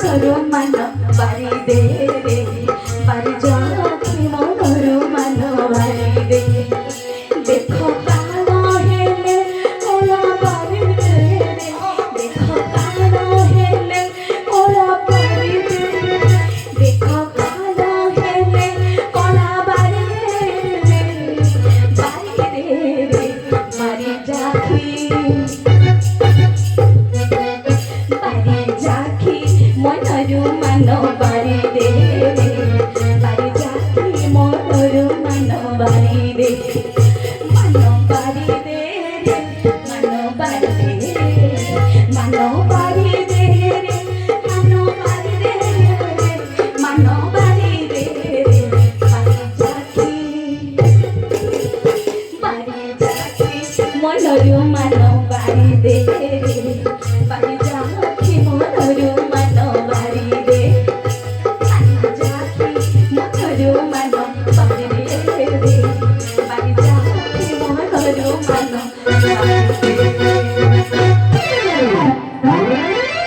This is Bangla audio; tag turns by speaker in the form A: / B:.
A: মনরু মান বাড়ি দে রে বাড়ি যাচ্ছি মনরু মান বাড়ি দে দেখো কাল হেলে ওরা বাড়ি দে রে দেখো কাল হেলে ওরা বাড়ি দে দেখো কাল হেলে ওরা বাড়ি দে বাড়ি দে রে বাড়ি যাচ্ছি বাড়ি যাচ্ছি মনরু মান বাড়ি দে রে বাড়ি যাচ্ছি মনরু মান বাড়ি দে মান বাড়ি দে রে মান বাড়ি দে রে মান বাড়ি দে রে মান বাড়ি দে রে মান বাড়ি দে রে বাড়ি যাচ্ছি মনরু মান বাড়ি দে